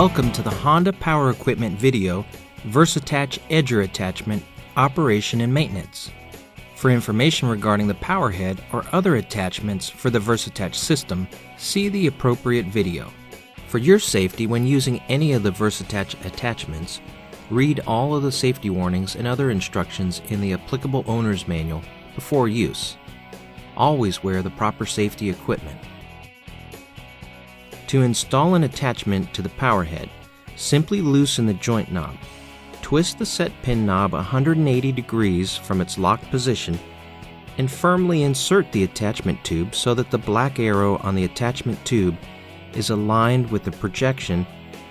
Welcome to the Honda Power Equipment video, VersAttach Edger Attachment, Operation and Maintenance. For information regarding the power head or other attachments for the VersAttach system, see the appropriate video. For your safety when using any of the VersAttach attachments, read all of the safety warnings and other instructions in the applicable owner's manual before use. Always wear the proper safety equipment. To install an attachment to the power head, simply loosen the joint knob. Twist the set pin knob 180 degrees from its locked position and firmly insert the attachment tube so that the black arrow on the attachment tube is aligned with the projection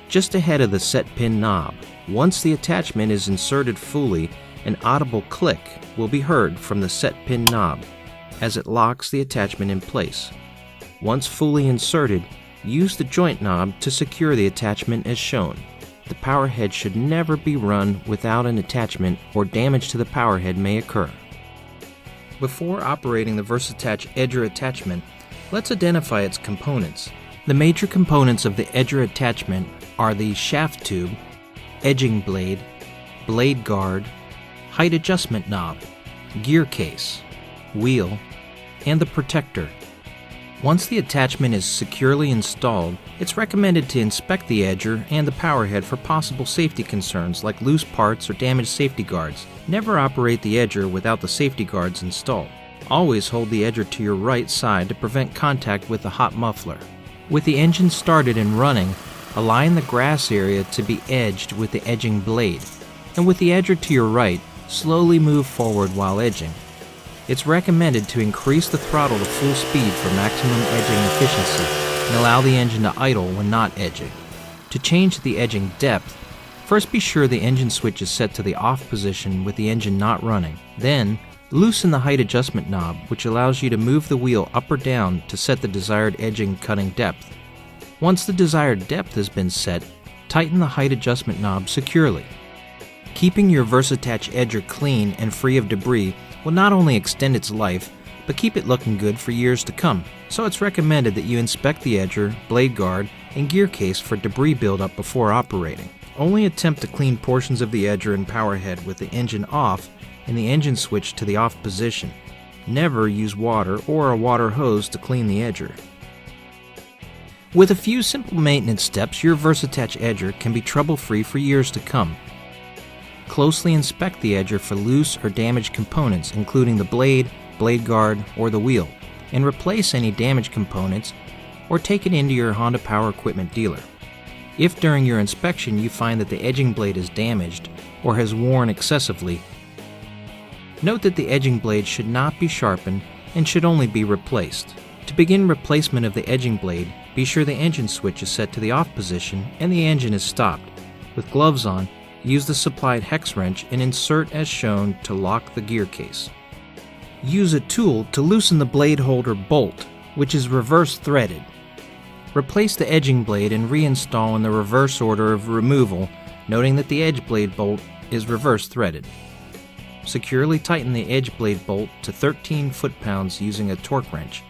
just ahead of the set pin knob. Once the attachment is inserted fully, an audible click will be heard from the set pin knob as it locks the attachment in place. Once fully inserted, use the joint knob to secure the attachment as shown. The power head should never be run without an attachment or damage to the power head may occur. Before operating the VersAttach Edger Attachment, let's identify its components. The major components of the Edger Attachment are the shaft tube, edging blade, blade guard, height adjustment knob, gear case, wheel, and the protector. Once the attachment is securely installed, it's recommended to inspect the edger and the power head for possible safety concerns like loose parts or damaged safety guards. Never operate the edger without the safety guards installed. Always hold the edger to your right side to prevent contact with the hot muffler. With the engine started and running, align the grass area to be edged with the edging blade, and with the edger to your right, slowly move forward while edging. It's recommended to increase the throttle to full speed for maximum edging efficiency and allow the engine to idle when not edging. To change the edging depth, first be sure the engine switch is set to the off position with the engine not running. Then, loosen the height adjustment knob, which allows you to move the wheel up or down to set the desired edging cutting depth. Once the desired depth has been set, tighten the height adjustment knob securely. Keeping your VersAttach Edger clean and free of debris will not only extend its life, but keep it looking good for years to come. So it's recommended that you inspect the edger, blade guard, and gear case for debris buildup before operating. Only attempt to clean portions of the edger and power head with the engine off and the engine switch to the off position. Never use water or a water hose to clean the edger. With a few simple maintenance steps, your VersAttach Edger can be trouble-free for years to come. Closely inspect the edger for loose or damaged components, including the blade, blade guard, or the wheel, and replace any damaged components or take it into your Honda Power Equipment dealer. If during your inspection you find that the edging blade is damaged or has worn excessively, note that the edging blade should not be sharpened and should only be replaced. To begin replacement of the edging blade, be sure the engine switch is set to the off position and the engine is stopped. With gloves on, use the supplied hex wrench and insert as shown to lock the gear case. Use a tool to loosen the blade holder bolt, which is reverse threaded. Replace the edging blade and reinstall in the reverse order of removal, noting that the edge blade bolt is reverse threaded. Securely tighten the edge blade bolt to 13 foot-pounds using a torque wrench.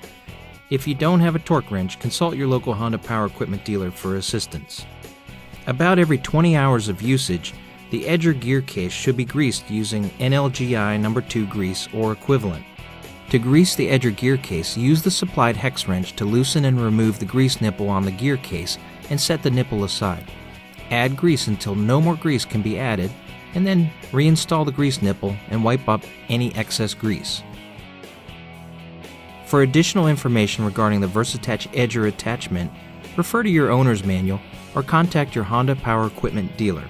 If you don't have a torque wrench, consult your local Honda Power Equipment dealer for assistance. About every 20 hours of usage, the edger gear case should be greased using NLGI No. 2 grease or equivalent. To grease the edger gear case, use the supplied hex wrench to loosen and remove the grease nipple on the gear case and set the nipple aside. Add grease until no more grease can be added, and then reinstall the grease nipple and wipe up any excess grease. For additional information regarding the VersAttach Edger Attachment, refer to your owner's manual or contact your Honda Power Equipment dealer.